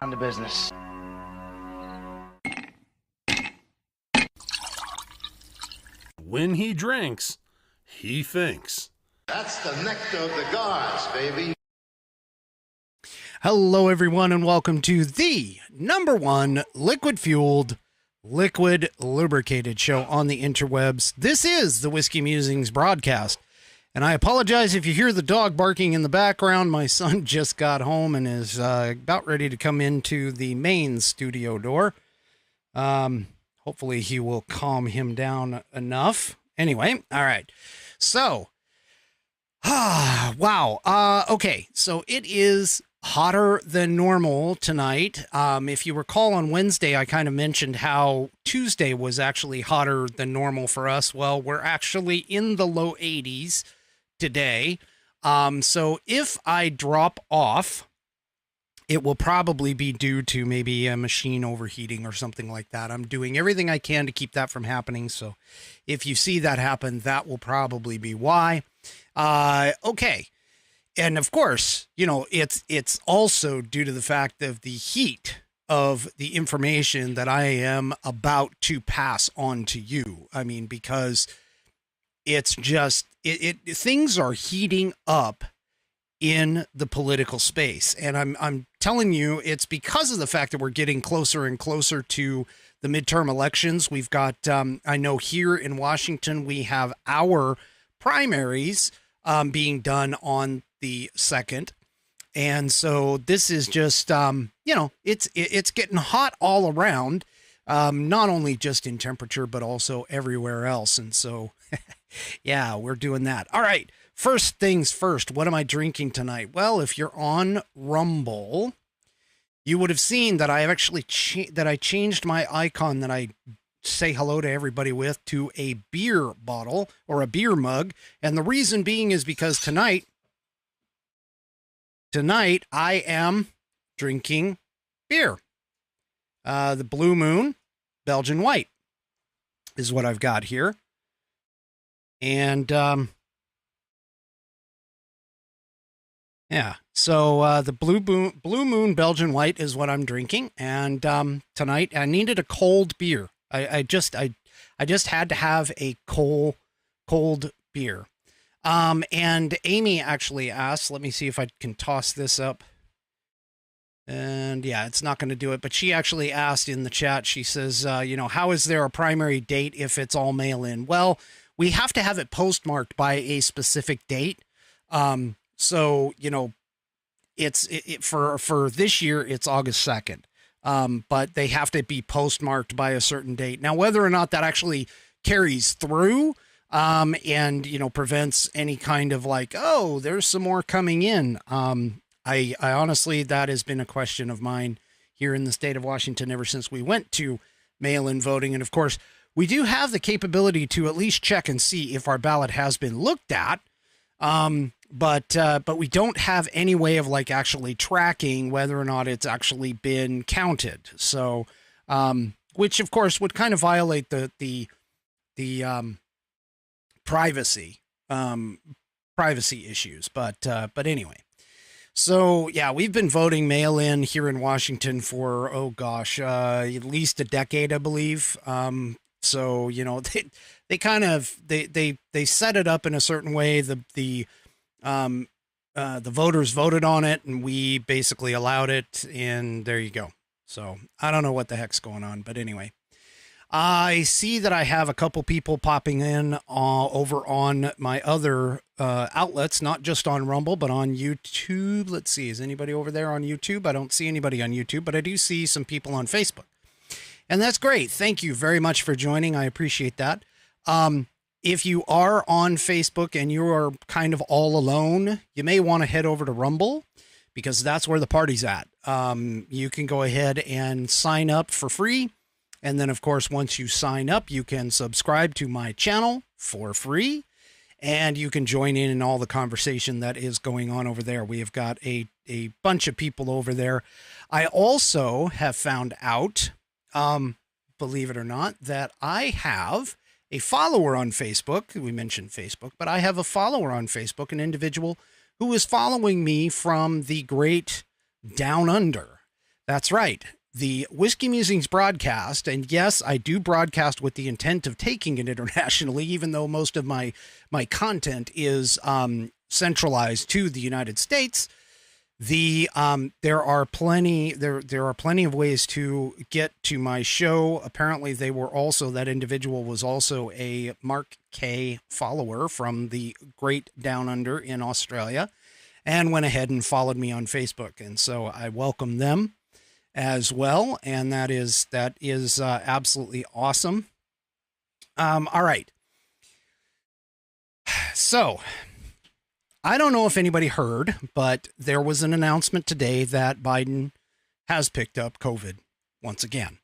Down to business. When he drinks, he thinks. That's the nectar of the gods, baby. Hello, everyone, and welcome to the #1 liquid-fueled, liquid-lubricated show on the interwebs. This is the Whiskey Musings Broadcast, and I apologize if you hear the dog barking in the background. My son just got home and is about ready to come into the main studio door. Hopefully he will calm him down enough. Anyway, all right. So, wow. Okay, so it is hotter than normal tonight. If you recall on Wednesday, I kind of mentioned how Tuesday was actually hotter than normal for us. Well, we're actually in the low 80s today. So if I drop off, it will probably be due to maybe a machine overheating or something like that. I'm doing everything I can to keep that from happening. So if you see that happen, that will probably be why. Okay. And of course, you know, it's also due to the fact of the heat of the information that I am about to pass on to you. I mean, because it's just, things are heating up in the political space. And I'm telling you, it's because of the fact that we're getting closer and closer to the midterm elections. We've got, I know here in Washington, we have our primaries being done on the 2nd. And so this is just, you know, it's getting hot all around, not only just in temperature, but also everywhere else. And so, yeah, we're doing that. All right. First things first, what am I drinking tonight? Well, if you're on Rumble, you would have seen that I have actually changed my icon that I say hello to everybody with to a beer bottle or a beer mug. And the reason being is because tonight I am drinking beer. The Blue Moon Belgian White is what I've got here. And, yeah, so the Blue Moon Belgian White is what I'm drinking, and tonight I needed a cold beer. I just had to have a cold beer. And Amy actually asked, let me see if I can toss this up. And yeah, it's not going to do it, but she actually asked in the chat. She says, you know, how is there a primary date if it's all mail-in? Well, we have to have it postmarked by a specific date. So, you know, for this year, it's August 2nd. But they have to be postmarked by a certain date. Now, whether or not that actually carries through, and, you know, prevents any kind of like, oh, there's some more coming in. I honestly, that has been a question of mine here in the state of Washington ever since we went to mail-in voting. And of course, we do have the capability to at least check and see if our ballot has been looked at. But we don't have any way of like actually tracking whether or not it's actually been counted. So, which of course would kind of violate the privacy issues. But anyway, so yeah, we've been voting mail in here in Washington for, oh gosh, at least a decade, I believe. So, you know, they kind of, they set it up in a certain way. The voters voted on it and we basically allowed it, and there you go. So I don't know what the heck's going on, but anyway, I see that I have a couple people popping in over on my other outlets, not just on Rumble, but on YouTube. Let's see. Is anybody over there on YouTube? I don't see anybody on YouTube, but I do see some people on Facebook. And that's great. Thank you very much for joining. I appreciate that. If you are on Facebook and you are kind of all alone, you may want to head over to Rumble because that's where the party's at. You can go ahead and sign up for free. And then, of course, once you sign up, you can subscribe to my channel for free. And you can join in all the conversation that is going on over there. We have got a bunch of people over there. I also have found out, believe it or not, that I have a follower on Facebook. We mentioned Facebook, but I have a follower on Facebook, an individual who is following me from the great down under. That's right. The Whiskey Musings broadcast, and yes, I do broadcast with the intent of taking it internationally, even though most of my content is centralized to the United States. There are plenty of ways to get to my show. Apparently, that individual was also a Mark K follower from the Great Down Under in Australia, and went ahead and followed me on Facebook, and so I welcome them as well, and that is absolutely awesome. All right. So, I don't know if anybody heard, but there was an announcement today that Biden has picked up COVID once again.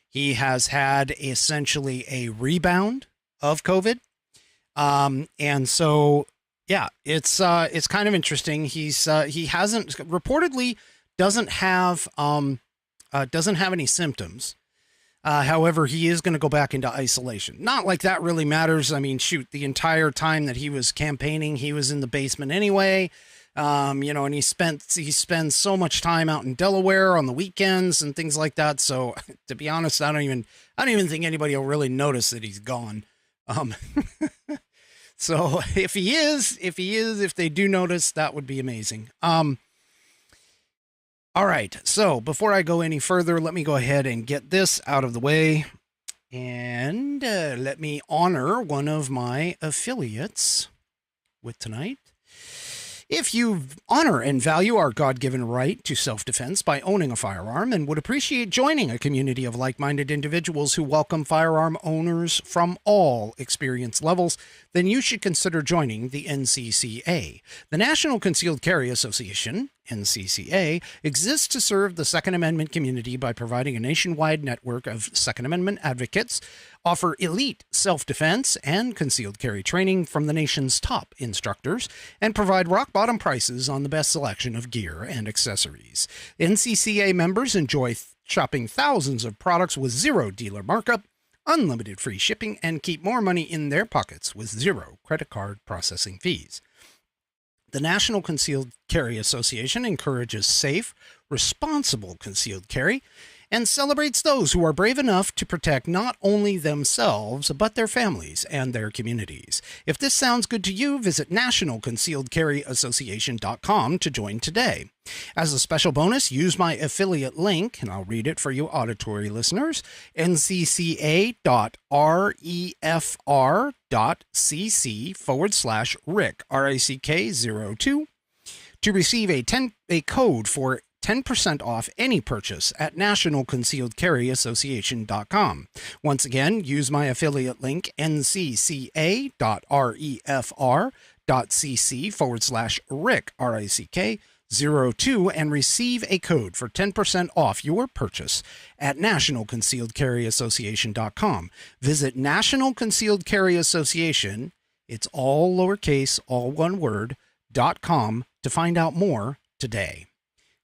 He has had essentially a rebound of COVID. And so, yeah, it's kind of interesting. He hasn't reportedly doesn't have any symptoms. However, he is going to go back into isolation. Not like that really matters. I mean, shoot, the entire time that he was campaigning, he was in the basement anyway. And he spends so much time out in Delaware on the weekends and things like that. So to be honest, I don't even think anybody will really notice that he's gone. So if they do notice, that would be amazing. All right, so before I go any further, let me go ahead and get this out of the way, and let me honor one of my affiliates with tonight. If you honor and value our God-given right to self-defense by owning a firearm and would appreciate joining a community of like-minded individuals who welcome firearm owners from all experience levels, then you should consider joining the NCCA. The National Concealed Carry Association, NCCA, exists to serve the Second Amendment community by providing a nationwide network of Second Amendment advocates, offer elite self-defense and concealed carry training from the nation's top instructors, and provide rock-bottom prices on the best selection of gear and accessories. NCCA members enjoy shopping thousands of products with zero dealer markup, unlimited free shipping, and keep more money in their pockets with zero credit card processing fees. The National Concealed Carry Association encourages safe, responsible concealed carry and celebrates those who are brave enough to protect not only themselves, but their families and their communities. If this sounds good to you, visit nationalconcealedcarryassociation.com to join today. As a special bonus, use my affiliate link, and I'll read it for you auditory listeners, ncca.refr.cc/Rick, RICK02, to receive a code for 10% off any purchase at nationalconcealedcarryassociation.com. Once again, use my affiliate link, ncca.refr.cc/Rick, RICK02, and receive a code for 10% off your purchase at nationalconcealedcarryassociation.com. Visit National Concealed Carry Association, it's all lowercase, all one word, .com to find out more today.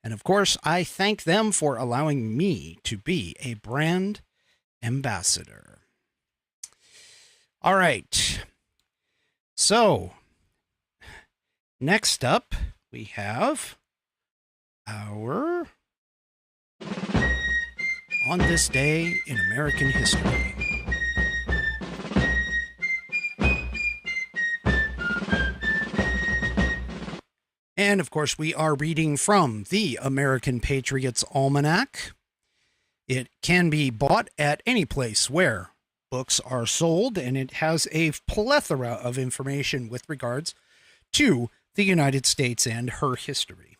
And of course, I thank them for allowing me to be a brand ambassador. All right. So, next up, we have our On This Day in American History. And, of course, we are reading from the American Patriots Almanac. It can be bought at any place where books are sold, and it has a plethora of information with regards to the United States and her history.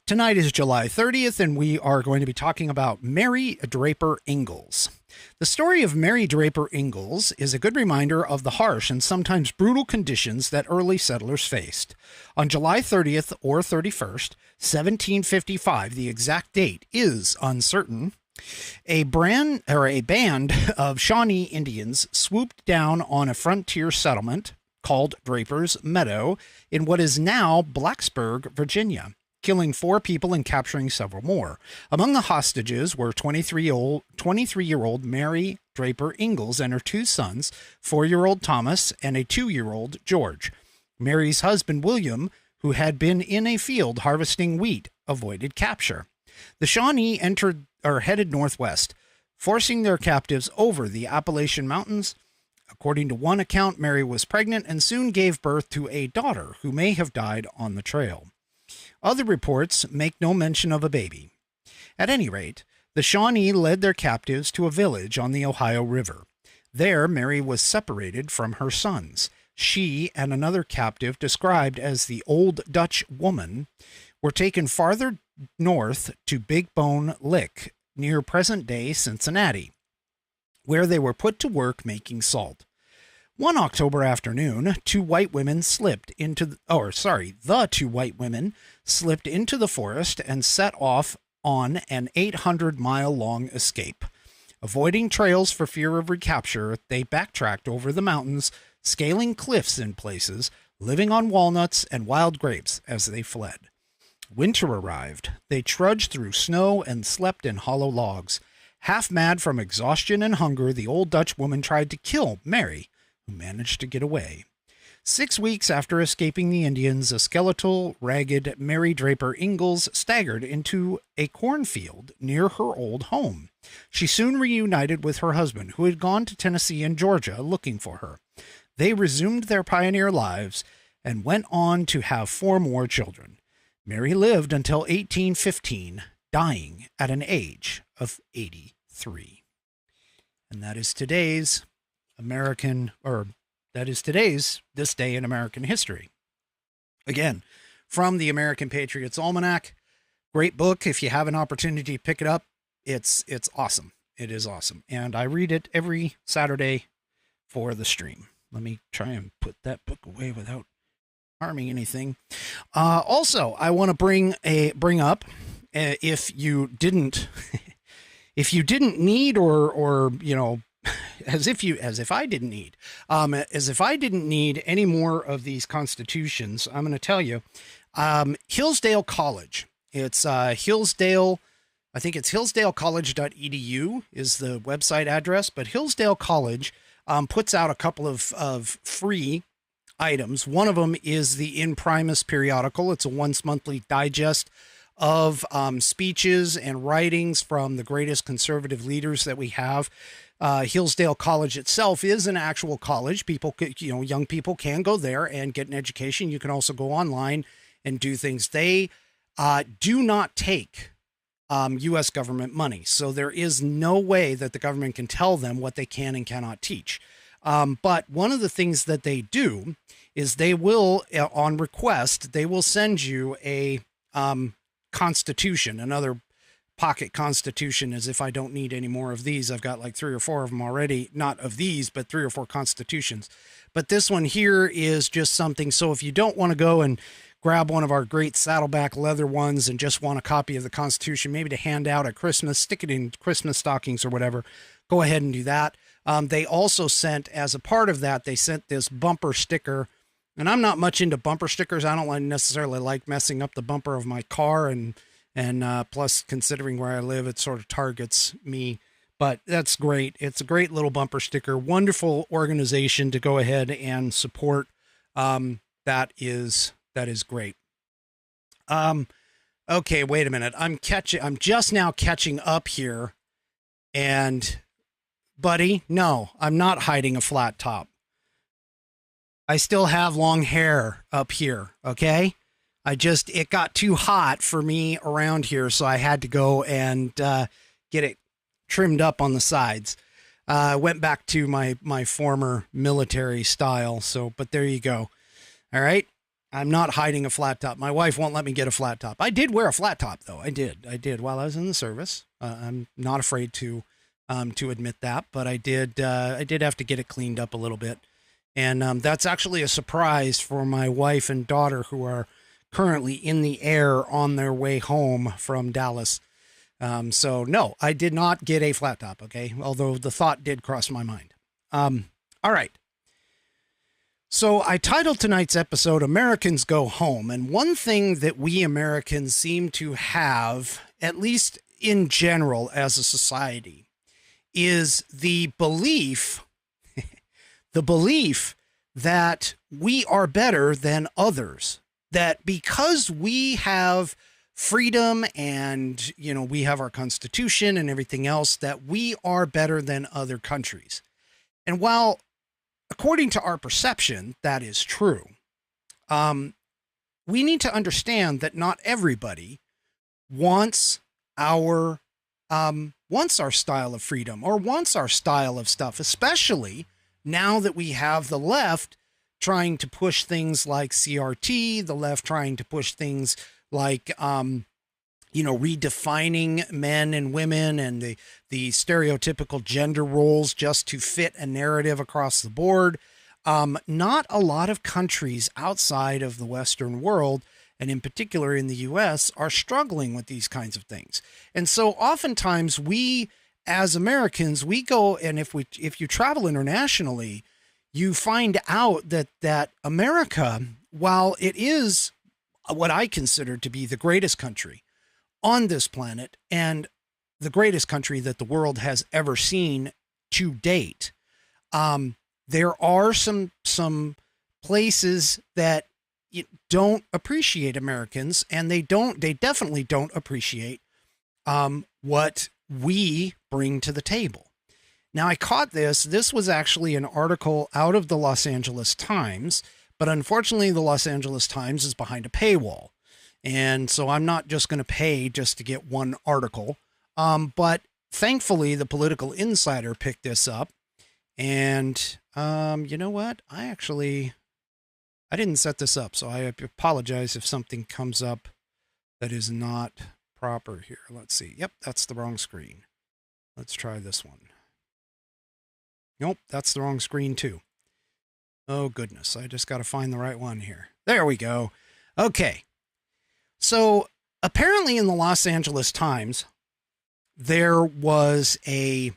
Tonight is July 30th, and we are going to be talking about Mary Draper Ingalls. The story of Mary Draper Ingalls is a good reminder of the harsh and sometimes brutal conditions that early settlers faced. On July 30th or 31st, 1755, the exact date is uncertain, a band of Shawnee Indians swooped down on a frontier settlement called Draper's Meadow in what is now Blacksburg, Virginia, killing 4 people and capturing several more. Among the hostages were 23-year-old Mary Draper Ingalls and her 2 sons, 4-year-old Thomas and a 2-year-old George. Mary's husband, William, who had been in a field harvesting wheat, avoided capture. The Shawnee headed northwest, forcing their captives over the Appalachian Mountains. According to one account, Mary was pregnant and soon gave birth to a daughter who may have died on the trail. Other reports make no mention of a baby. At any rate, the Shawnee led their captives to a village on the Ohio River. There, Mary was separated from her sons. She and another captive, described as the Old Dutch Woman, were taken farther north to Big Bone Lick, near present-day Cincinnati, where they were put to work making salt. One October afternoon, the two white women slipped into the forest and set off on an 800-mile-long escape. Avoiding trails for fear of recapture, they backtracked over the mountains, scaling cliffs in places, living on walnuts and wild grapes as they fled. Winter arrived. They trudged through snow and slept in hollow logs. Half mad from exhaustion and hunger, the Old Dutch Woman tried to kill Mary, who managed to get away. 6 weeks after escaping the Indians, a skeletal, ragged Mary Draper Ingalls staggered into a cornfield near her old home. She soon reunited with her husband, who had gone to Tennessee and Georgia looking for her. They resumed their pioneer lives and went on to have 4 more children. Mary lived until 1815, dying at an age of 83. And that is today's this day in American history. Again, from the American Patriots Almanac. Great book. If you have an opportunity to pick it up, it's awesome. It is awesome. And I read it every Saturday for the stream. Let me try and put that book away without harming anything. Also, I want to bring up, if you didn't need, or as if I didn't need any more of these constitutions, I'm going to tell you, Hillsdale College. It's Hillsdale. I think it's hillsdalecollege.edu is the website address, but Hillsdale College puts out a couple of free items. One of them is the In Primis periodical. It's a once monthly digest of speeches and writings from the greatest conservative leaders that we have. Hillsdale College itself is an actual college. People, young people can go there and get an education. You can also go online and do things. They do not take U.S. government money. So there is no way that the government can tell them what they can and cannot teach. But one of the things that they do is they will, on request, they will send you a constitution, another pocket constitution, as if I don't need any more of these. I've got like 3 or 4 of them already, not of these, but 3 or 4 constitutions. But this one here is just something. So if you don't want to go and grab one of our great Saddleback leather ones and just want a copy of the Constitution, maybe to hand out at Christmas, stick it in Christmas stockings or whatever, go ahead and do that. They also sent, as a part of that, they sent this bumper sticker. And I'm not much into bumper stickers. I don't necessarily like messing up the bumper of my car. And plus, considering where I live, it sort of targets me. But that's great. It's a great little bumper sticker. Wonderful organization to go ahead and support. That is great. Okay, wait a minute. I'm just now catching up here. And, buddy, no, I'm not hiding a flat top. I still have long hair up here, okay? It got too hot for me around here, so I had to go and get it trimmed up on the sides. I went back to my former military style, but there you go. All right? I'm not hiding a flat top. My wife won't let me get a flat top. I did wear a flat top, though. I did while I was in the service. I'm not afraid to admit that, but I did have to get it cleaned up a little bit. And that's actually a surprise for my wife and daughter, who are currently in the air on their way home from Dallas. So no, I did not get a flat top. Okay. Although the thought did cross my mind. All right. So I titled tonight's episode, Americans Go Home. And one thing that we Americans seem to have, at least in general as a society, is the belief that we are better than others, that because we have freedom and, we have our constitution and everything else, that we are better than other countries. And while, according to our perception, that is true, we need to understand that not everybody wants our style of freedom or wants our style of stuff, especially now that we have the left trying to push things like CRT, the left trying to push things like, redefining men and women and the stereotypical gender roles just to fit a narrative across the board. Not a lot of countries outside of the Western world, and in particular in the US, are struggling with these kinds of things. And so oftentimes we, as Americans, we go, and if you travel internationally, you find out that America, while it is what I consider to be the greatest country on this planet and the greatest country that the world has ever seen to date, there are some places that don't appreciate Americans, and they definitely don't appreciate what we bring to the table. Now, I caught this was actually an article out of the Los Angeles Times, but unfortunately the Los Angeles Times is behind a paywall. And so I'm not just going to pay just to get one article. But thankfully the Politcal Insider picked this up, and you know what? I didn't set this up, so I apologize if something comes up that is not proper here. Let's see. Yep, that's the wrong screen. Let's try this one. Nope, that's the wrong screen too. Oh, goodness. I just got to find the right one here. There we go. Okay. So apparently in the Los Angeles Times, there was a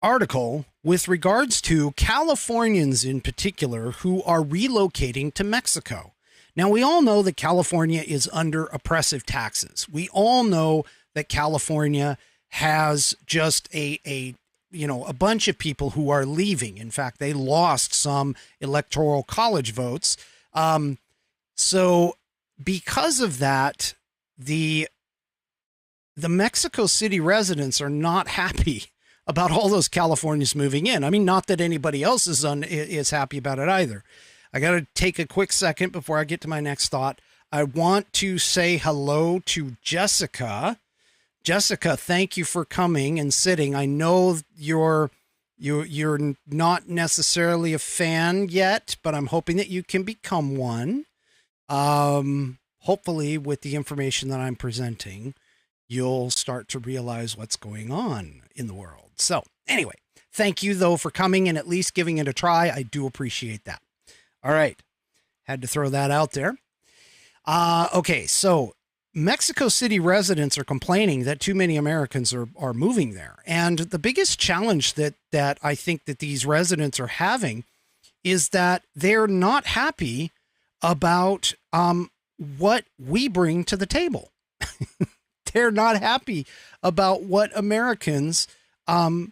article with regards to Californians in particular who are relocating to Mexico. Now, we all know that California is under oppressive taxes. We all know that California has just a bunch of people who are leaving. In fact, they lost some electoral college votes. So because of that, the Mexico City residents are not happy about all those Californians moving in. I mean, not that anybody else is happy about it either. I got to take a quick second before I get to my next thought. I want to say hello to Jessica. Jessica, thank you for coming and sitting. I know you're not necessarily a fan yet, but I'm hoping that you can become one. Hopefully with the information that I'm presenting, you'll start to realize what's going on in the world. So anyway, thank you though for coming and at least giving it a try. I do appreciate that. All right. Had to throw that out there. Okay. So Mexico City residents are complaining that too many Americans are moving there. And the biggest challenge that I think that these residents are having is that they're not happy about what we bring to the table. They're not happy about what Americans, our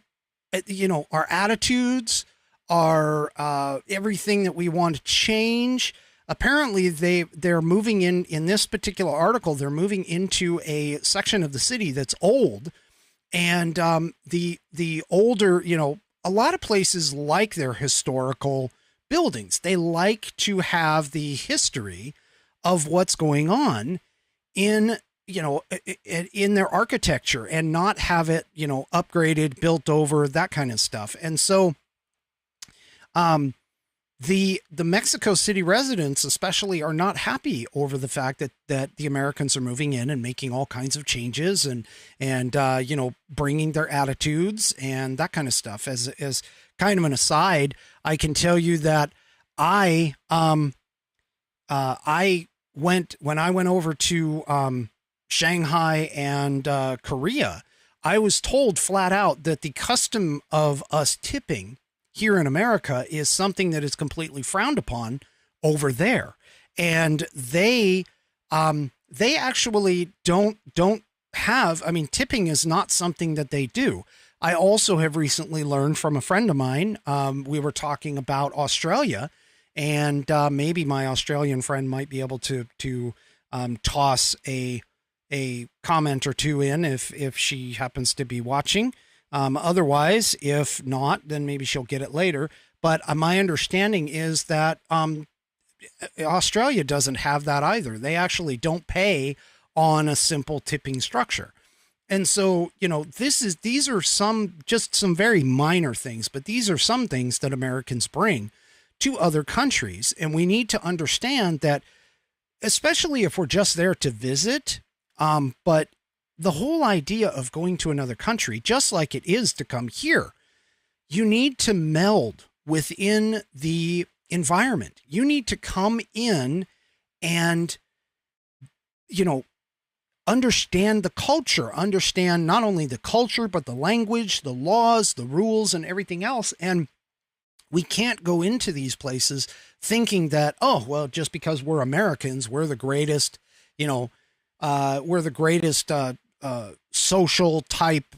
attitudes, our everything that we want to change. Apparently they're moving in this particular article, they're moving into a section of the city that's old. And the older, a lot of places like their historical buildings. They like to have the history of what's going on in their architecture and not have it, upgraded, built over, that kind of stuff. And so the Mexico City residents especially are not happy over the fact that the Americans are moving in and making all kinds of changes and bringing their attitudes and that kind of stuff. As kind of an aside, I can tell you that I went over to Shanghai and Korea. I was told flat out that the custom of us tipping here in America is something that is completely frowned upon over there. And they actually don't have, tipping is not something that they do. I also have recently learned from a friend of mine, we were talking about Australia, and maybe my Australian friend might be able to toss a comment or two in if she happens to be watching. Otherwise, if not, then maybe she'll get it later. But my understanding is that Australia doesn't have that either. They actually don't pay on a simple tipping structure. And so, these are some very minor things, but these are some things that Americans bring to other countries. And we need to understand that, especially if we're just there to visit, but the whole idea of going to another country, just like it is to come here, you need to meld within the environment. You need to come in and, understand the culture, understand not only the culture, but the language, the laws, the rules, and everything else. And we can't go into these places thinking that, oh, well, just because we're Americans, we're the greatest, social type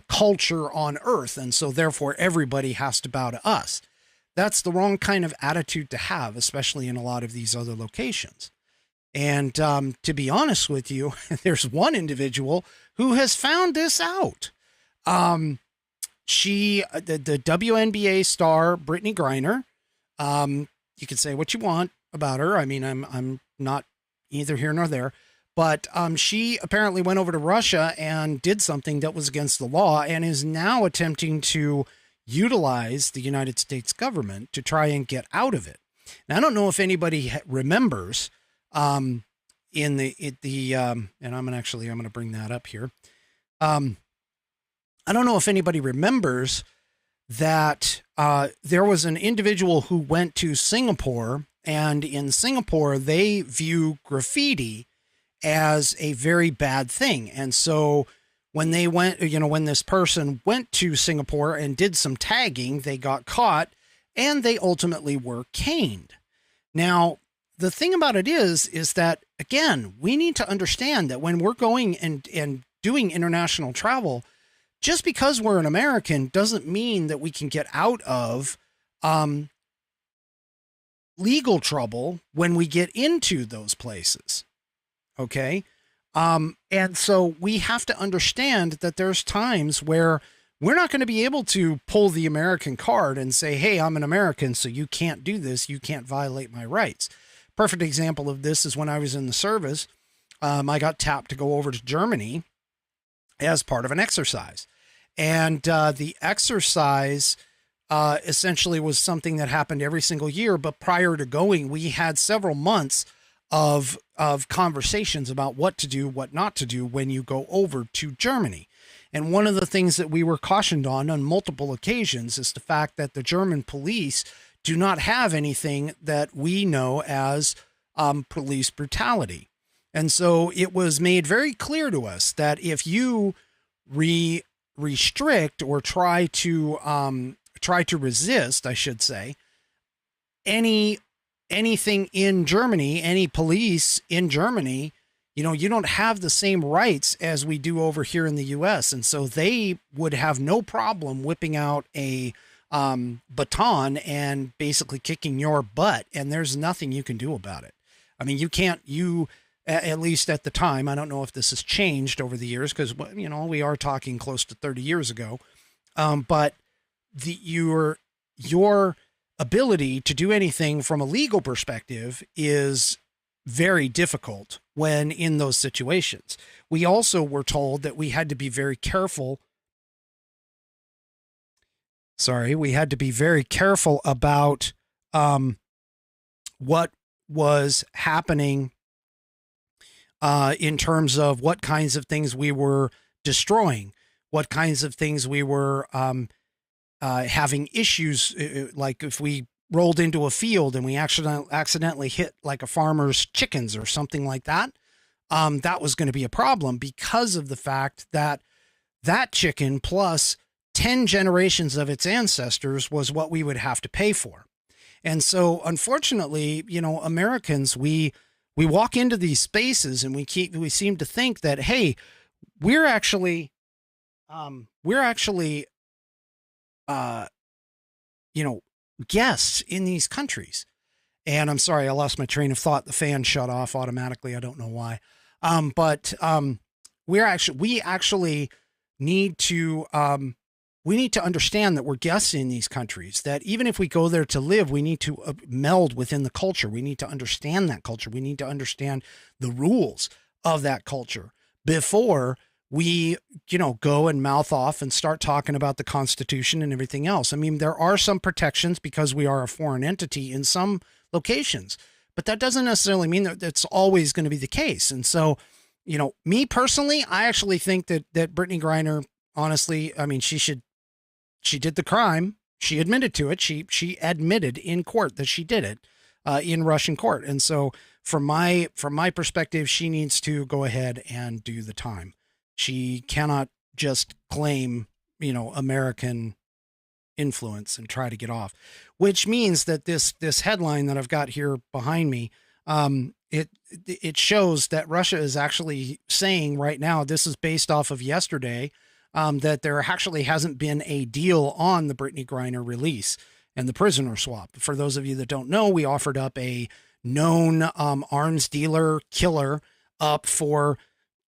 culture on earth. And so therefore everybody has to bow to us. That's the wrong kind of attitude to have, especially in a lot of these other locations. And to be honest with you, there's one individual who has found this out. The WNBA star, Brittany Griner, you can say what you want about her. I mean, I'm not either here nor there, but she apparently went over to Russia and did something that was against the law and is now attempting to utilize the United States government to try and get out of it. Now, I don't know if anybody remembers and I'm going to bring that up here. I don't know if anybody remembers that there was an individual who went to Singapore, and in Singapore, they view graffiti as a very bad thing. And so when they went, when this person went to Singapore and did some tagging, they got caught and they ultimately were caned. Now, the thing about it is that, again, we need to understand that when we're going and doing international travel, just because we're an American doesn't mean that we can get out of legal trouble when we get into those places. Okay. And so we have to understand that there's times where we're not going to be able to pull the American card and say, hey, I'm an American, so you can't do this. You can't violate my rights. Perfect example of this is when I was in the service. I got tapped to go over to Germany as part of an exercise. And the exercise essentially was something that happened every single year. But prior to going, we had several months of conversations about what to do, what not to do when you go over to Germany. And one of the things that we were cautioned on multiple occasions is the fact that the German police do not have anything that we know as police brutality. And so it was made very clear to us that if you restrict or try to resist, I should say, anything in Germany, any police in Germany, you don't have the same rights as we do over here in the US. And so they would have no problem whipping out a baton and basically kicking your butt. And there's nothing you can do about it. I mean, at least at the time, I don't know if this has changed over the years because, we are talking close to 30 years ago. But your ability to do anything from a legal perspective is very difficult when in those situations. We also were told that we had to be very careful. We had to be very careful about what was happening in terms of what kinds of things we were destroying, what kinds of things we were having issues, like if we rolled into a field and we accidentally hit like a farmer's chickens or something like that, that was going to be a problem because of the fact that that chicken plus 10 generations of its ancestors was what we would have to pay for. And so unfortunately, Americans, we walk into these spaces and we seem to think that, hey, we're actually guests in these countries. And I'm sorry, I lost my train of thought. The fan shut off automatically. I don't know why. But we actually need to understand that we're guests in these countries, that even if we go there to live, we need to meld within the culture. We need to understand that culture. We need to understand the rules of that culture before we, go and mouth off and start talking about the Constitution and everything else. I mean, there are some protections because we are a foreign entity in some locations, but that doesn't necessarily mean that that's always going to be the case. And so, me personally, I actually think that Brittany Griner, honestly, I mean, she did the crime. She admitted to it. She admitted in court that she did it in Russian court. And so from my perspective, she needs to go ahead and do the time. She cannot just claim, American influence and try to get off, which means that this headline that I've got here behind me, it shows that Russia is actually saying right now, this is based off of yesterday, that there actually hasn't been a deal on the Brittany Griner release and the prisoner swap. For those of you that don't know, we offered up a known arms dealer killer up for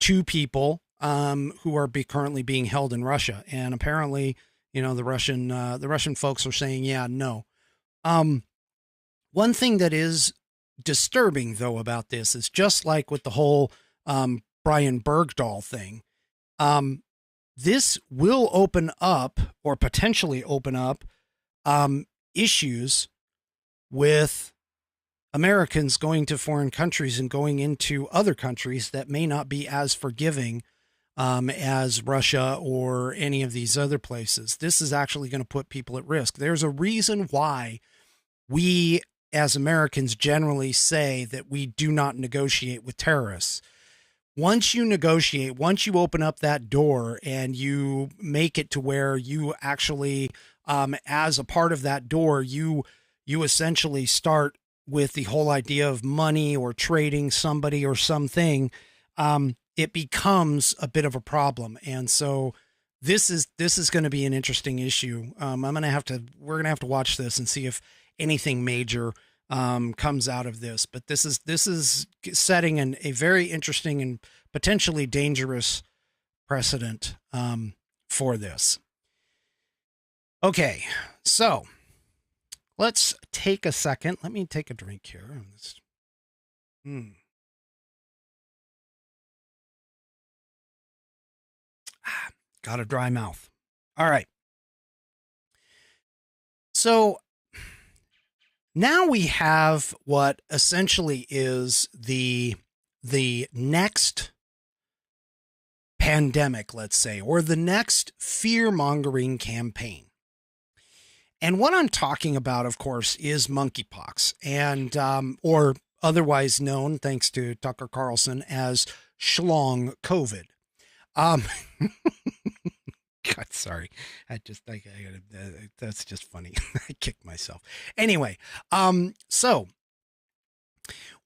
two people who are currently being held in Russia. And apparently, the Russian folks are saying, yeah, no. One thing that is disturbing, though, about this is just like with the whole Brian Bergdahl thing, this will open up or potentially open up issues with Americans going to foreign countries and going into other countries that may not be as forgiving as Russia or any of these other places. This is actually going to put people at risk. There's a reason why we as Americans generally say that we do not negotiate with terrorists. Once you negotiate, once you open up that door and you make it to where you actually, as a part of that door, you essentially start with the whole idea of money or trading somebody or something, it becomes a bit of a problem. And so this is going to be an interesting issue. We're going to have to watch this and see if anything major comes out of this. But this is setting a very interesting and potentially dangerous precedent for this. Okay, so let's take a second. Let me take a drink here. Got a dry mouth. All right. So now we have what essentially is the next pandemic, let's say, or the next fear-mongering campaign. And what I'm talking about, of course, is monkeypox, and or otherwise known, thanks to Tucker Carlson, as schlong COVID. God, sorry. That's just funny. I kicked myself. Anyway, so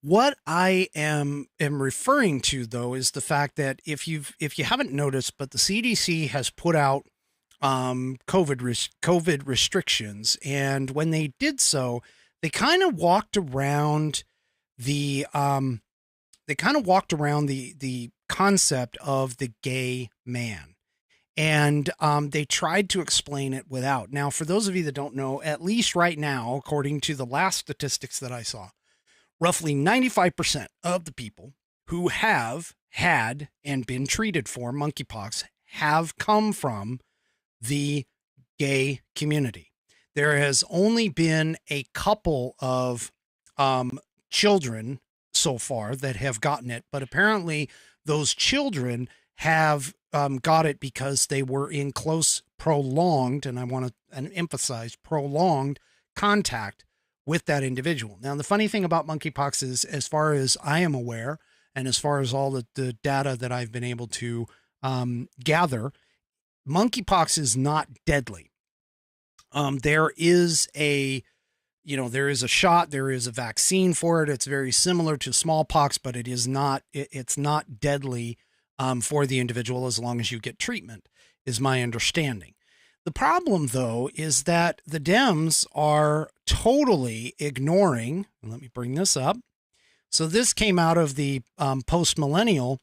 what I am referring to, though, is the fact that if you haven't noticed, but the CDC has put out COVID restrictions, and when they did so, they kind of walked around the concept of the gay man. And they tried to explain it without. Now, for those of you that don't know, at least right now, according to the last statistics that I saw, roughly 95% of the people who have had and been treated for monkeypox have come from the gay community. There has only been a couple of children so far that have gotten it, but apparently those children have got it because they were in close, prolonged, and I want to emphasize prolonged contact with that individual. Now, the funny thing about monkeypox is, as far as I am aware, and as far as all the data that I've been able to gather, monkeypox is not deadly. There is a shot, there is a vaccine for it. It's very similar to smallpox, but it's not deadly for the individual as long as you get treatment, is my understanding. The problem, though, is that the Dems are totally ignoring, and let me bring this up. So this came out of the post-millennial.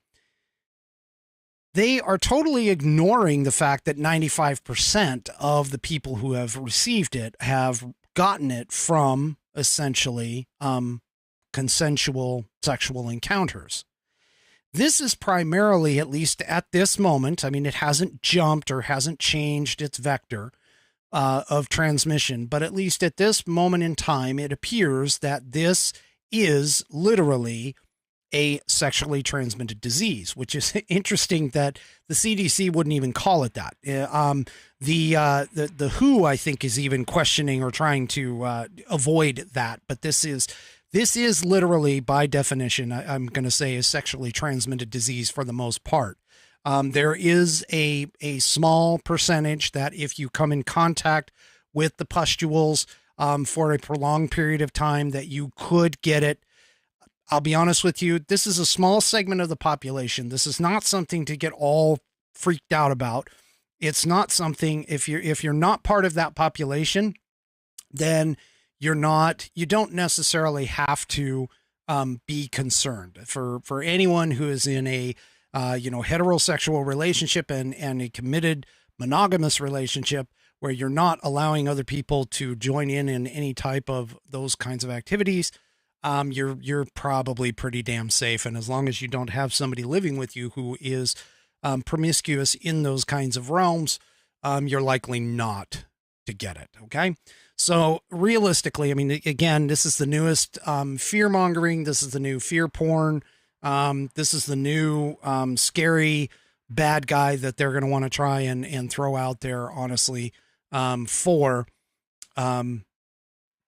They are totally ignoring the fact that 95% of the people who have received it have gotten it from essentially consensual sexual encounters. This is primarily, at least at this moment, I mean, it hasn't jumped or hasn't changed its vector of transmission, but at least at this moment in time, it appears that this is literally a sexually transmitted disease, which is interesting that the CDC wouldn't even call it that. The WHO, I think, is even questioning or trying to avoid that, but this is literally, by definition, I'm going to say, a sexually transmitted disease for the most part. There is a small percentage that if you come in contact with the pustules for a prolonged period of time, that you could get it. I'll be honest with you, this is a small segment of the population. This is not something to get all freaked out about. It's not something, if you're not part of that population, then you don't necessarily have to be concerned. For anyone who is in a heterosexual relationship and a committed monogamous relationship where you're not allowing other people to join in any type of those kinds of activities, you're probably pretty damn safe. And as long as you don't have somebody living with you who is promiscuous in those kinds of realms, you're likely not to get it. Okay. So realistically, I mean, again, this is the newest fear mongering. This is the new fear porn. This is the new scary bad guy that they're going to want to try and throw out there, honestly, for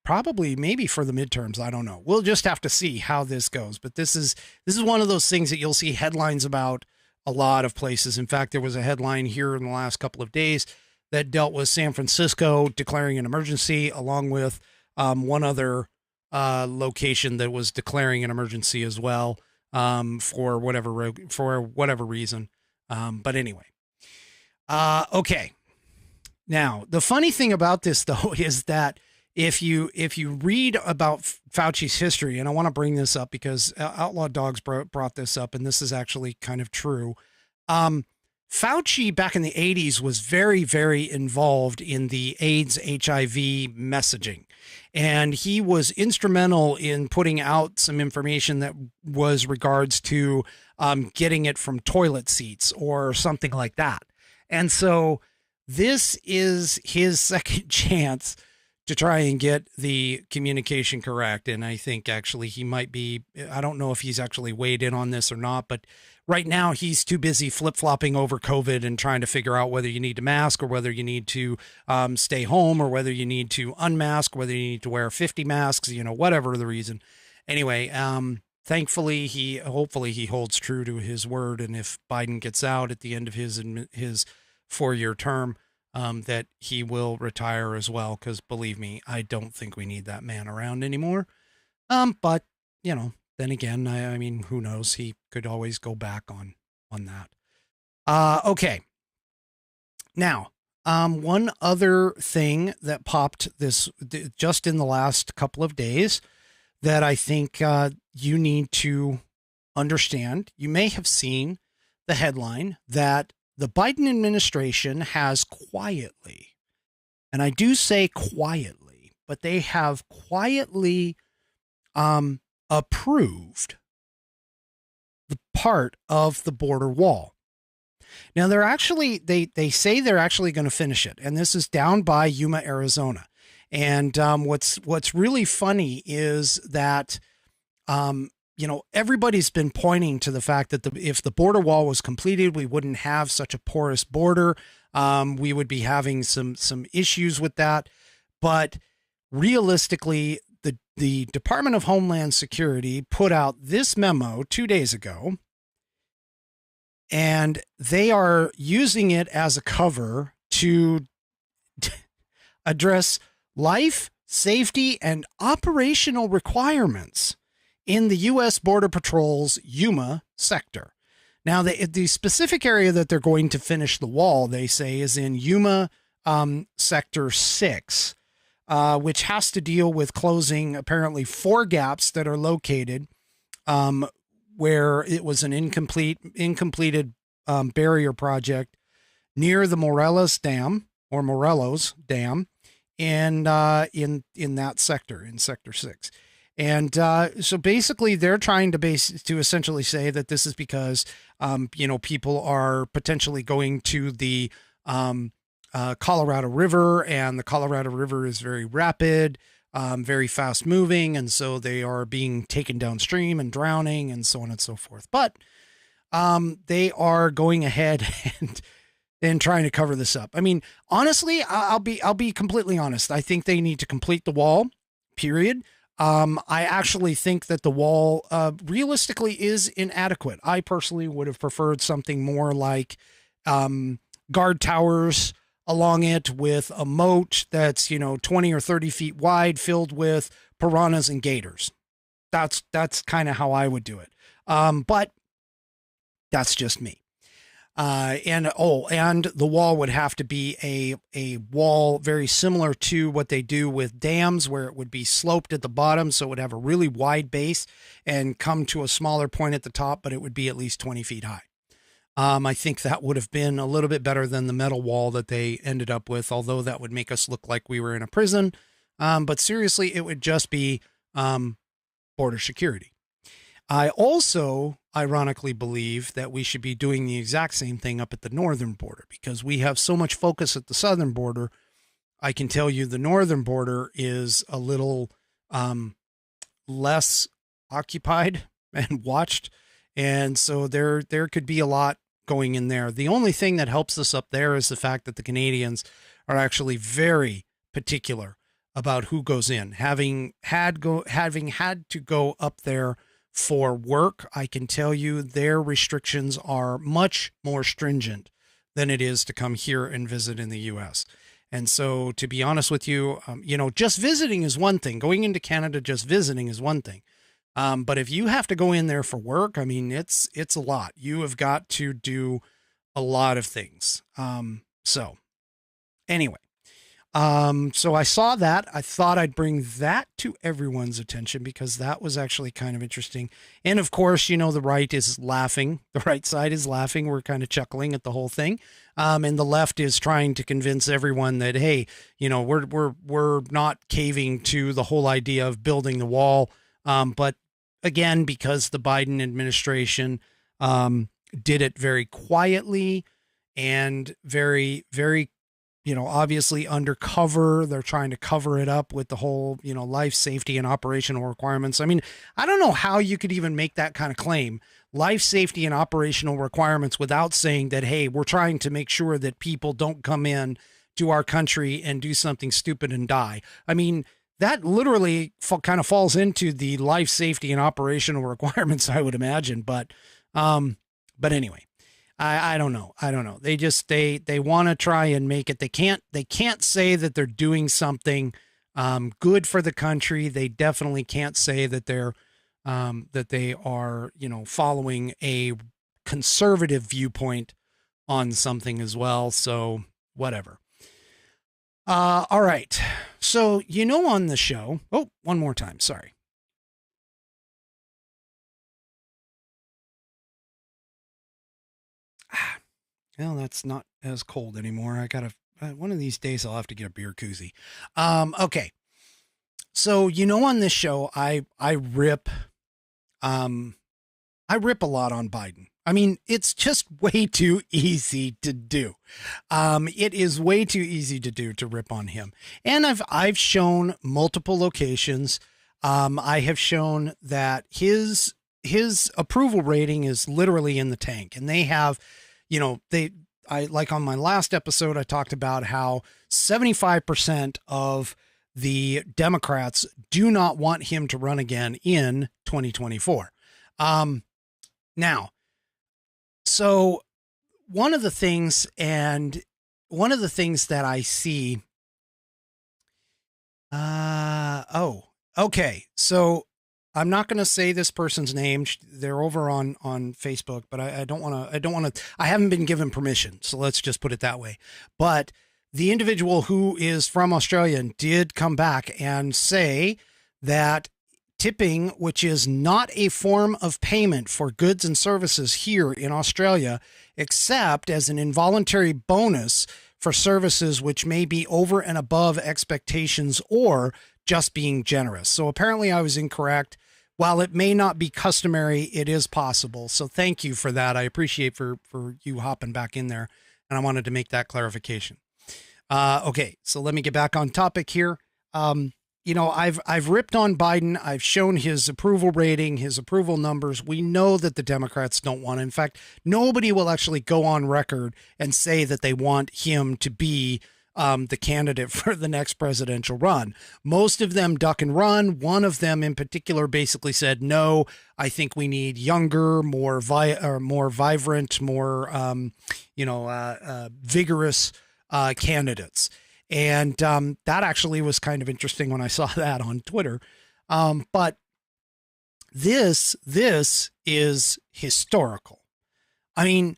probably maybe for the midterms. I don't know. We'll just have to see how this goes. But this is one of those things that you'll see headlines about a lot of places. In fact, there was a headline here in the last couple of days that dealt with San Francisco declaring an emergency, along with one other location that was declaring an emergency as well, for whatever reason. But anyway, okay. Now, the funny thing about this, though, is that if you read about Fauci's history, and I want to bring this up because Outlaw Dogs brought this up, and this is actually kind of true. Fauci back in the 80s was very, very involved in the AIDS HIV messaging. And he was instrumental in putting out some information that was regards to getting it from toilet seats or something like that. And so this is his second chance to try and get the communication correct. And I think actually he might be, I don't know if he's actually weighed in on this or not, but right now he's too busy flip-flopping over COVID and trying to figure out whether you need to mask or whether you need to stay home or whether you need to unmask, whether you need to wear 50 masks, whatever the reason. Anyway, thankfully, hopefully he holds true to his word. And if Biden gets out at the end of his 4-year term, that he will retire as well, because believe me, I don't think we need that man around anymore. But then again, I mean, who knows? He could always go back on that. Okay. Now, one other thing that popped just in the last couple of days that I think you need to understand. You may have seen the headline that the Biden administration has quietly, and I do say quietly, but they have quietly approved the part of the border wall. Now they're actually, they say they're actually going to finish it. And this is down by Yuma, Arizona. And what's really funny is that, everybody's been pointing to the fact that if the border wall was completed, we wouldn't have such a porous border. We would be having some issues with that. But realistically, the Department of Homeland Security put out this memo 2 days ago, and they are using it as a cover to address life, safety, and operational requirements in the U.S. Border Patrol's Yuma sector. Now, the specific area that they're going to finish the wall, they say, is in Yuma, Sector 6, which has to deal with closing apparently 4 gaps that are located where it was an incompleted barrier project near the Morelos Dam and in that sector, in Sector 6. And so basically they're trying to essentially say that this is because, people are potentially going to the Colorado River, and the Colorado River is very rapid, very fast moving. And so they are being taken downstream and drowning and so on and so forth. But they are going ahead and trying to cover this up. I mean, honestly, I'll be completely honest. I think they need to complete the wall, period. I actually think that the wall realistically is inadequate. I personally would have preferred something more like guard towers along it with a moat that's 20 or 30 feet wide, filled with piranhas and gators. That's kind of how I would do it. But that's just me. And the wall would have to be a wall very similar to what they do with dams, where it would be sloped at the bottom. So it would have a really wide base and come to a smaller point at the top, but it would be at least 20 feet high. I think that would have been a little bit better than the metal wall that they ended up with, although that would make us look like we were in a prison. But seriously, it would just be border security. I also ironically believe that we should be doing the exact same thing up at the northern border, because we have so much focus at the southern border. I can tell you the northern border is a little less occupied and watched. And so there could be a lot going in there. The only thing that helps us up there is the fact that the Canadians are actually very particular about who goes in. Having had to go up there for work, I can tell you their restrictions are much more stringent than it is to come here and visit in the U.S. And so, to be honest with you, just visiting is one thing. Going into Canada, just visiting is one thing. But if you have to go in there for work, I mean, it's a lot. You have got to do a lot of things. So anyway, so I saw that. I thought I'd bring that to everyone's attention because that was actually kind of interesting. And of course, the right is laughing. The right side is laughing. We're kind of chuckling at the whole thing. And the left is trying to convince everyone that, hey, we're not caving to the whole idea of building the wall. But again, because the Biden administration did it very quietly and very, very, obviously undercover. They're trying to cover it up with the whole, life safety and operational requirements. I mean, I don't know how you could even make that kind of claim, life safety and operational requirements, without saying that, hey, we're trying to make sure that people don't come in to our country and do something stupid and die. I mean, that literally kind of falls into the life safety and operational requirements, I would imagine. But anyway, I don't know. They just, they want to try and make it. They can't say that they're doing something, good for the country. They definitely can't say that that they are, following a conservative viewpoint on something as well. So whatever. All right. So, on the show, one more time. Sorry. Well, that's not as cold anymore. I gotta, one of these days I'll have to get a beer koozie. Okay. So, on this show, I rip a lot on Biden. I mean, it's just way too easy to do. It is way too easy to do, to rip on him. And I've shown multiple locations. I have shown that his approval rating is literally in the tank, and they have, like on my last episode, I talked about how 75% of the Democrats do not want him to run again in 2024. Now, so one of the things that I see, okay. So I'm not going to say this person's name. They're over on Facebook, but I don't want to, I haven't been given permission. So let's just put it that way. But the individual who is from Australia did come back and say that tipping, which is not a form of payment for goods and services here in Australia, except as an involuntary bonus for services which may be over and above expectations or just being generous. So apparently I was incorrect. While it may not be customary, it is possible. So thank you for that. I appreciate for you hopping back in there. And I wanted to make that clarification. Okay, so let me get back on topic here. I've ripped on Biden. I've shown his approval rating, his approval numbers. We know that the Democrats don't want it. In fact, nobody will actually go on record and say that they want him to be the candidate for the next presidential run. Most of them duck and run. One of them in particular basically said, no, I think we need younger, more vibrant, more, vigorous candidates. And that actually was kind of interesting when I saw that on Twitter. But this is historical. I mean,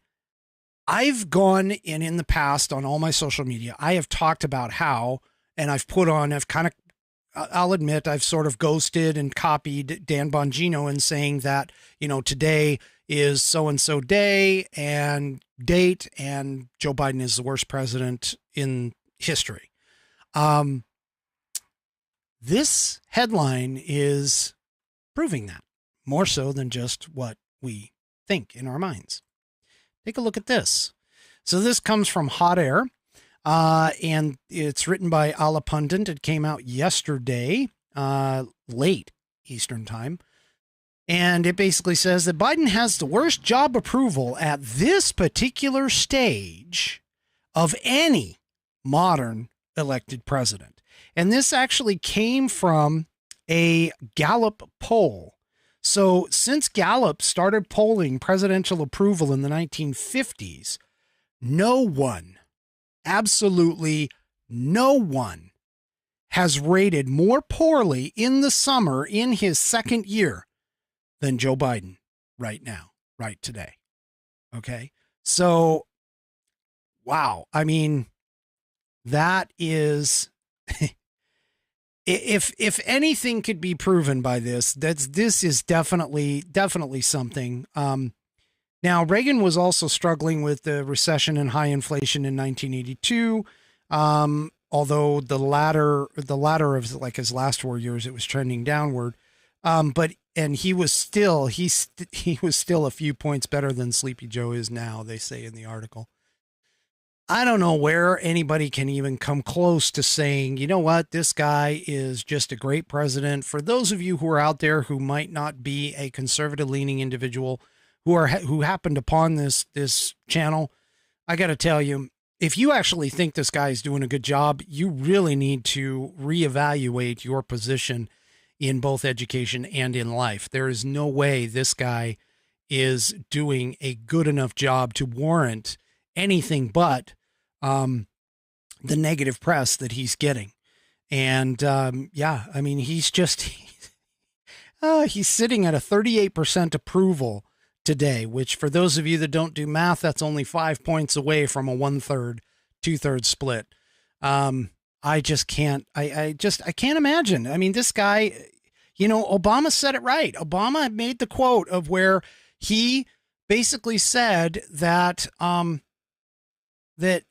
I've gone in the past on all my social media, I have talked about how, and I'll admit I've sort of ghosted and copied Dan Bongino in saying that, today is so-and-so day and date, and Joe Biden is the worst president in history. This headline is proving that more so than just what we think in our minds. Take a look at this. So this comes from Hot Air, and it's written by Ala Pundit. It came out yesterday, late Eastern time. And it basically says that Biden has the worst job approval at this particular stage of any modern elected president. And this actually came from a Gallup poll. So since Gallup started polling presidential approval in the 1950s, no one, absolutely no one, has rated more poorly in the summer in his second year than Joe Biden right now, right today. Okay. So, wow. I mean, that is, if anything could be proven by this, this is definitely something. Now, Reagan was also struggling with the recession and high inflation in 1982. Although the latter of like his last 4 years, it was trending downward. And he was still a few points better than Sleepy Joe is now, they say in the article. I don't know where anybody can even come close to saying, you know what, this guy is just a great president. For those of you who are out there who might not be a conservative leaning individual who happened upon this channel, I got to tell you, if you actually think this guy is doing a good job, you really need to reevaluate your position in both education and in life. There is no way this guy is doing a good enough job to warrant anything but the negative press that he's getting. And I mean, he's just he's sitting at a 38% approval today, which for those of you that don't do math, that's only 5 points away from a 1/3, 2/3 split. I just can't, I can't imagine. I mean, this guy, Obama said it right. Obama made the quote of where he basically said that, that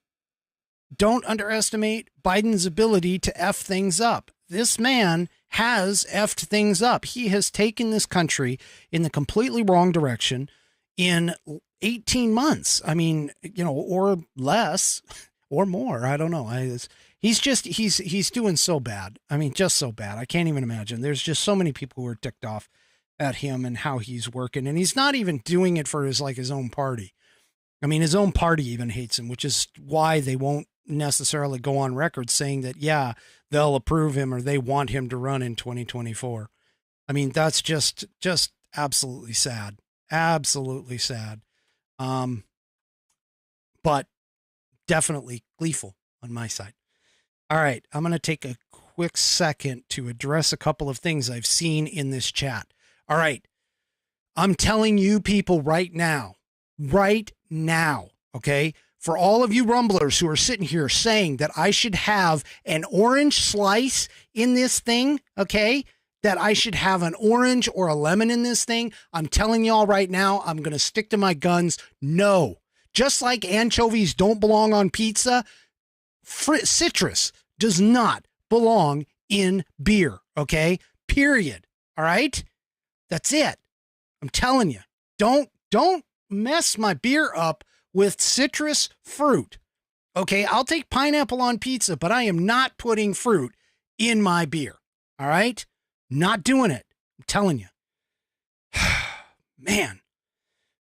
don't underestimate Biden's ability to F things up. This man has effed things up. He has taken this country in the completely wrong direction in 18 months. I mean, or less or more. I don't know. He's doing so bad. I mean, just so bad. I can't even imagine. There's just so many people who are ticked off at him and how he's working. And he's not even doing it for his own party. I mean, his own party even hates him, which is why they won't necessarily go on record saying that, yeah, they'll approve him or they want him to run in 2024. I mean, that's just absolutely sad. Absolutely sad. But definitely gleeful on my side. All right. I'm going to take a quick second to address a couple of things I've seen in this chat. All right. I'm telling you people right now, okay, for all of you rumblers who are sitting here saying that I should have an orange slice in this thing, okay? That I should have an orange or a lemon in this thing, I'm telling y'all right now, I'm going to stick to my guns. No. Just like anchovies don't belong on pizza, citrus does not belong in beer, okay? Period. All right? That's it. I'm telling you. Don't mess my beer up with citrus fruit. Okay, I'll take pineapple on pizza, but I am not putting fruit in my beer. All right? Not doing it. I'm telling you. Man.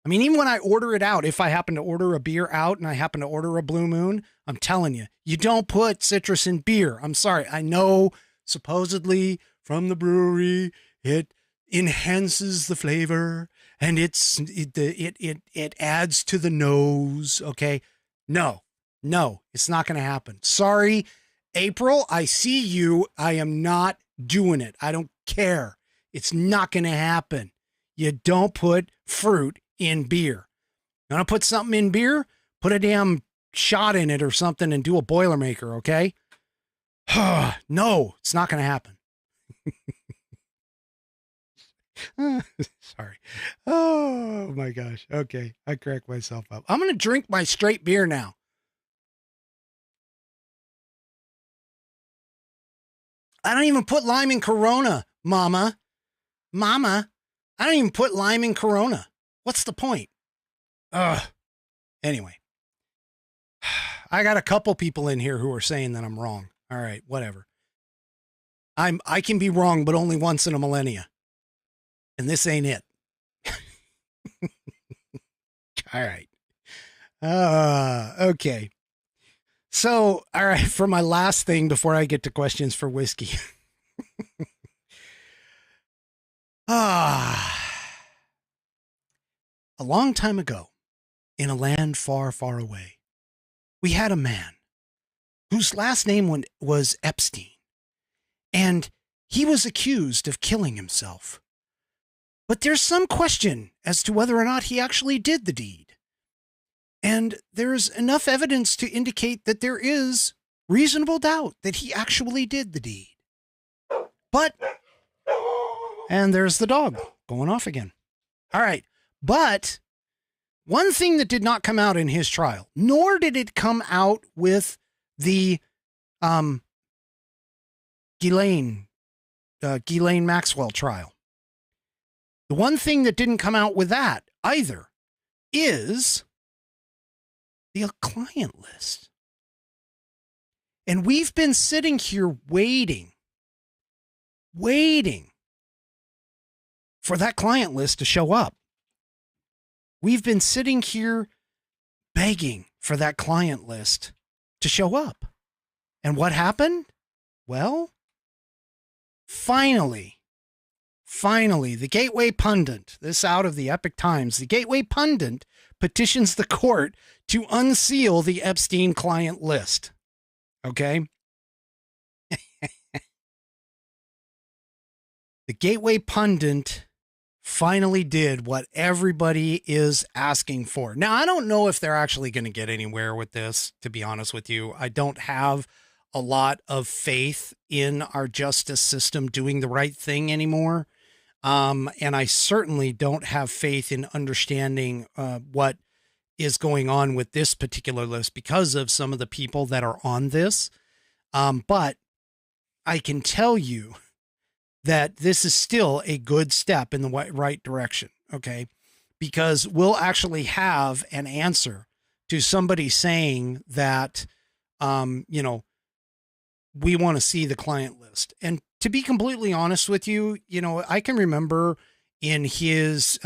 I mean, even when I order it out, if I happen to order a beer out and I happen to order a Blue Moon, I'm telling you, you don't put citrus in beer. I'm sorry. I know supposedly from the brewery, it enhances the flavor and it adds to the nose. Okay. No, it's not going to happen. Sorry, April. I see you. I am not doing it. I don't care. It's not going to happen. You don't put fruit in beer. You want to put something in beer? Put a damn shot in it or something and do a Boilermaker, okay? No, it's not going to happen. Sorry. Oh, my gosh. Okay, I cracked myself up. I'm going to drink my straight beer now. I don't even put lime in Corona, Mama. I don't even put lime in Corona. What's the point? Anyway, I got a couple people in here who are saying that I'm wrong. All right, whatever. I can be wrong, but only once in a millennia. And this ain't it. All right. Okay. So, all right, for my last thing before I get to questions for whiskey. A long time ago, in a land far, far away, we had a man whose last name was Epstein, and he was accused of killing himself. But there's some question as to whether or not he actually did the deed. And there's enough evidence to indicate that there is reasonable doubt that he actually did the deed. And there's the dog going off again. All right. But one thing that did not come out in his trial, nor did it come out with the Ghislaine Maxwell trial. The one thing that didn't come out with that either is the client list. And we've been sitting here waiting for that client list to show up. We've been sitting here begging for that client list to show up. And what happened? Well, finally, the Gateway Pundit, this out of the Epic Times, the Gateway Pundit petitions the court to unseal the Epstein client list. Okay? The Gateway Pundit finally did what everybody is asking for. Now, I don't know if they're actually going to get anywhere with this, to be honest with you. I don't have a lot of faith in our justice system doing the right thing anymore. And I certainly don't have faith in understanding what is going on with this particular list because of some of the people that are on this. But I can tell you that this is still a good step in the right direction, okay? Because we'll actually have an answer to somebody saying that, we want to see the client list. And to be completely honest with you, I can remember in his,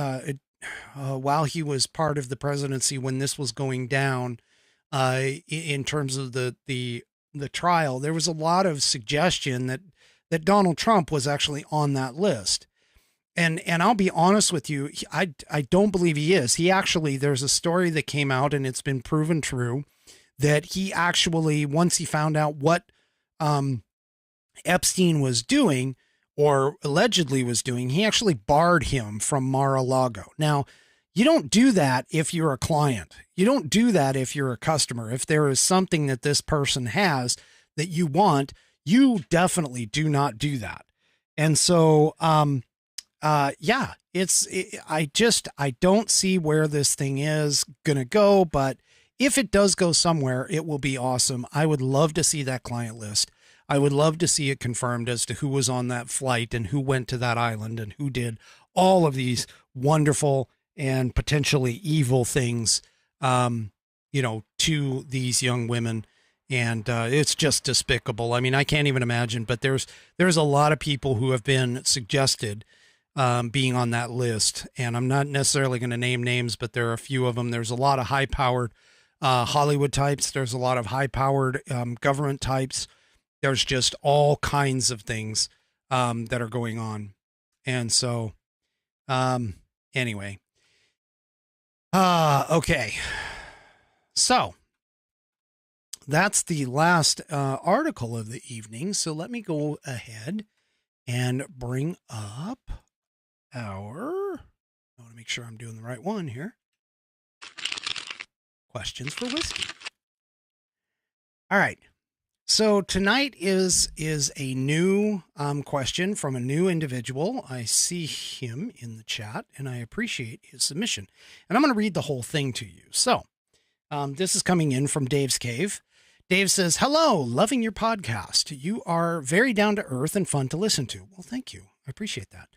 while he was part of the presidency when this was going down, in terms of the trial, there was a lot of suggestion that Donald Trump was actually on that list. And I'll be honest with you, I don't believe he is. He actually, there's a story that came out and it's been proven true that he actually, once he found out what Epstein was doing or allegedly was doing, he actually barred him from Mar-a-Lago. Now, You don't do that if you're a client. You don't do that if you're a customer. If there is something that this person has that you want, you definitely do not do that. And so, yeah, I don't see where this thing is going to go, but if it does go somewhere, it will be awesome. I would love to see that client list. I would love to see it confirmed as to who was on that flight and who went to that island and who did all of these wonderful and potentially evil things, to these young women. And it's just despicable. I mean, I can't even imagine, but there's a lot of people who have been suggested being on that list. And I'm not necessarily going to name names, but there are a few of them. There's a lot of high-powered Hollywood types. There's a lot of high-powered government types. There's just all kinds of things that are going on. And so, anyway. Okay. So that's the last article of the evening. So let me go ahead and bring up I want to make sure I'm doing the right one here. Questions for whiskey. All right. So tonight is a new question from a new individual. I see him in the chat, and I appreciate his submission. And I'm going to read the whole thing to you. So this is coming in from Dave's Cave. Dave says, "Hello, loving your podcast. You are very down to earth and fun to listen to." Well, thank you. I appreciate that.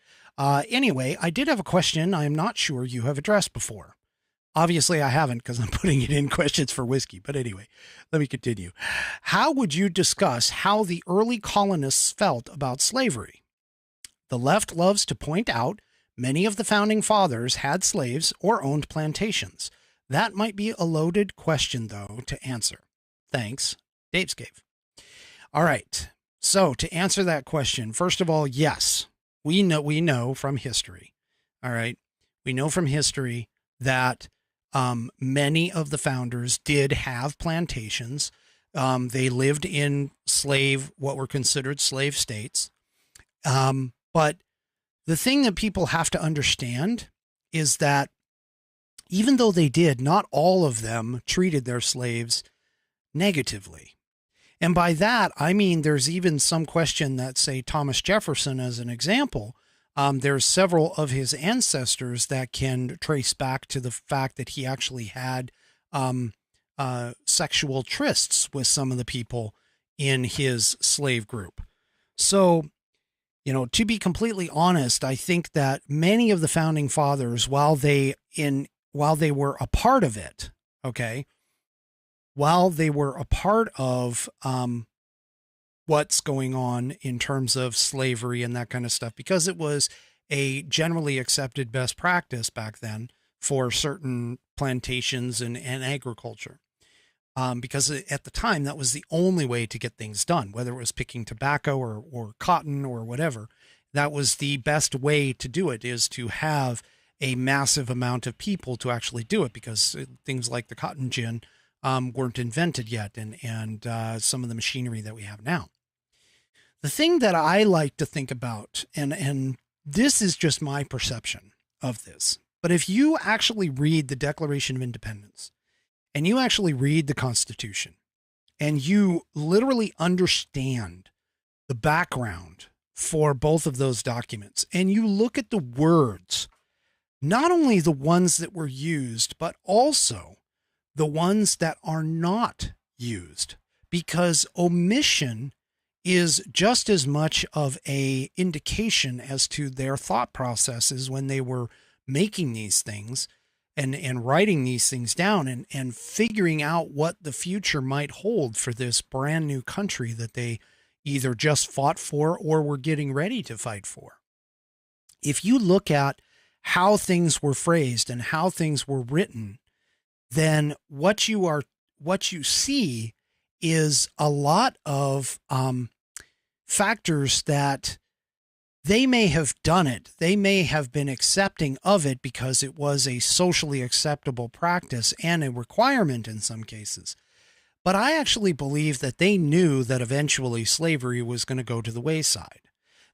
Anyway, I did have a question I am not sure you have addressed before. Obviously, I haven't because I'm putting it in questions for whiskey. But anyway, let me continue. How would you discuss how the early colonists felt about slavery? The left loves to point out many of the founding fathers had slaves or owned plantations. That might be a loaded question, though, to answer. Thanks, Dave's Cave. All right. So to answer that question, first of all, yes, we know from history. All right. We know from history that many of the founders did have plantations. They lived in what were considered slave states. But the thing that people have to understand is that even though they did, not all of them treated their slaves negatively. And by that, I mean, there's even some question that, say, Thomas Jefferson, as an example, there's several of his ancestors that can trace back to the fact that he actually had sexual trysts with some of the people in his slave group. So, to be completely honest, I think that many of the founding fathers, while they were a part of it, okay, while they were a part of what's going on in terms of slavery and that kind of stuff, because it was a generally accepted best practice back then for certain plantations and agriculture. Because at the time, that was the only way to get things done, whether it was picking tobacco or cotton or whatever. That was the best way to do it, is to have a massive amount of people to actually do it, because things like the cotton gin weren't invented yet, and some of the machinery that we have now. The thing that I like to think about, and this is just my perception of this, but if you actually read the Declaration of Independence, and you actually read the Constitution, and you literally understand the background for both of those documents, and you look at the words, not only the ones that were used, but also the ones that are not used, because omission is just as much of a indication as to their thought processes when they were making these things and writing these things down and figuring out what the future might hold for this brand new country that they either just fought for or were getting ready to fight for. If you look at how things were phrased and how things were written, then what you see is a lot of factors that they may have done it. They may have been accepting of it because it was a socially acceptable practice and a requirement in some cases. But I actually believe that they knew that eventually slavery was going to go to the wayside.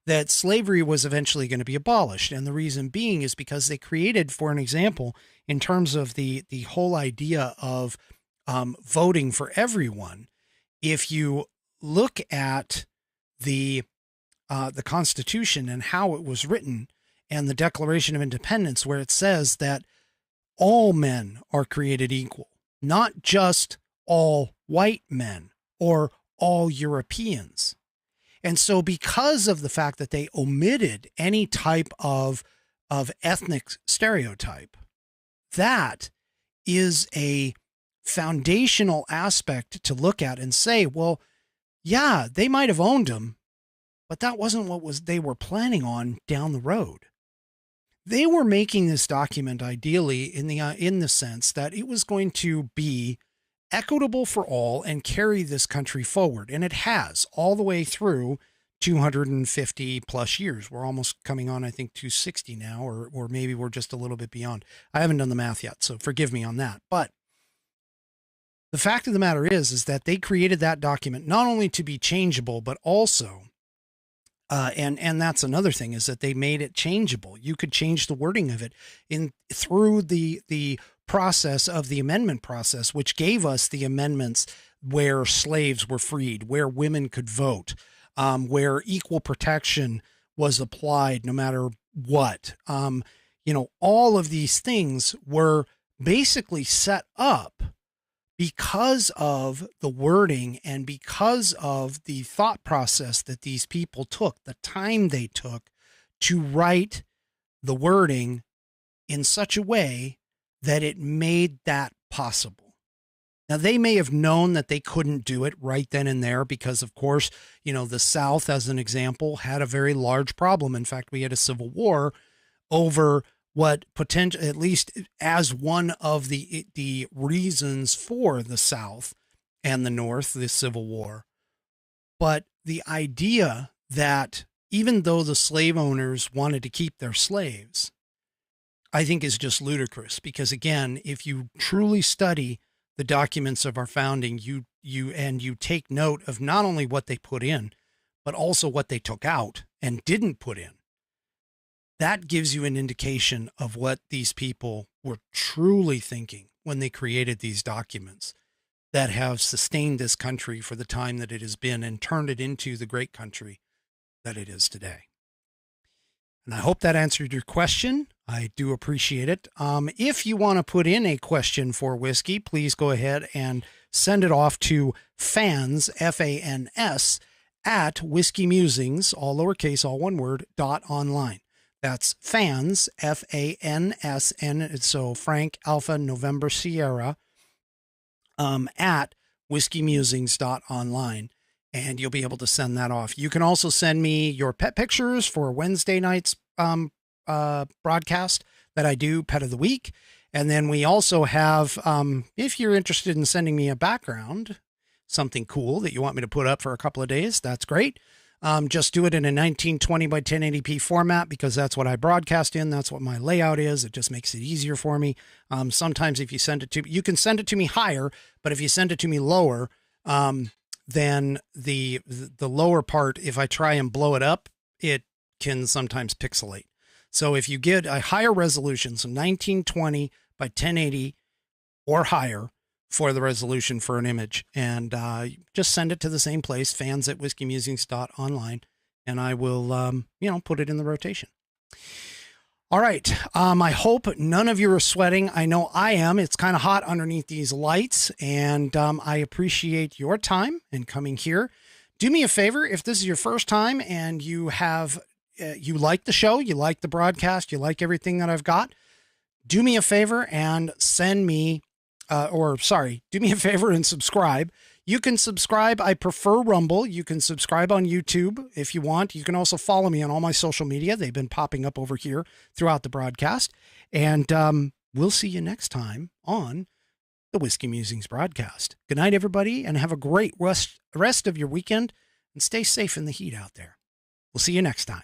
that slavery was eventually going to be abolished. And the reason being is because they created, for an example, in terms of the whole idea of voting for everyone, if you look at the Constitution and how it was written, and the Declaration of Independence, where it says that all men are created equal, not just all white men or all Europeans. And so because of the fact that they omitted any type of ethnic stereotype, that is a foundational aspect to look at and say, well, yeah, they might have owned them, but that wasn't what they were planning on down the road. They were making this document ideally in the sense that it was going to be equitable for all and carry this country forward. And it has all the way through 250 plus years. We're almost coming on, I think, 260 now, or maybe we're just a little bit beyond. I haven't done the math yet, so forgive me on that. But the fact of the matter is that they created that document not only to be changeable, but also and that's another thing, is that they made it changeable. You could change the wording of it through the process of the amendment process, which gave us the amendments where slaves were freed, where women could vote, where equal protection was applied no matter what. All of these things were basically set up because of the wording and because of the thought process that these people took, the time they took to write the wording in such a way that it made that possible. Now, they may have known that they couldn't do it right then and there because, of course, the South, as an example, had a very large problem. In fact, we had a civil war over what potential, at least as one of the reasons for the South and the North, the Civil War. But the idea that even though the slave owners wanted to keep their slaves, I think is just ludicrous, because again, if you truly study the documents of our founding, you take note of not only what they put in, but also what they took out and didn't put in. That gives you an indication of what these people were truly thinking when they created these documents that have sustained this country for the time that it has been and turned it into the great country that it is today. And I hope that answered your question. I do appreciate it. If you want to put in a question for Whiskey, please go ahead and send it off to fans, FANS, at Whiskey Musings, all lowercase, all one word, .online. That's fans, FANSN, so Frank Alpha November Sierra, at whiskeymusings.online, and you'll be able to send that off. You can also send me your pet pictures for Wednesday night's broadcast that I do, Pet of the Week. And then we also have, if you're interested in sending me a background, something cool that you want me to put up for a couple of days, that's great. Just do it in a 1920 by 1080p format, because that's what I broadcast in. That's what my layout is. It just makes it easier for me. Sometimes if you send it to me, you can send it to me higher, but if you send it to me lower, then the lower part, if I try and blow it up, it can sometimes pixelate. So if you get a higher resolution, so 1920 by 1080 or higher, for the resolution for an image, and just send it to the same place, fans at whiskeymusings.online, and I will, put it in the rotation. All right. I hope none of you are sweating. I know I am. It's kind of hot underneath these lights, and I appreciate your time in coming here. Do me a favor, if this is your first time and you have, you like the show, you like the broadcast, you like everything that I've got, do me a favor and send me do me a favor and subscribe. You can subscribe. I prefer Rumble. You can subscribe on YouTube if you want. You can also follow me on all my social media. They've been popping up over here throughout the broadcast. And we'll see you next time on the Whiskey Musings broadcast. Good night, everybody, and have a great rest of your weekend, and stay safe in the heat out there. We'll see you next time.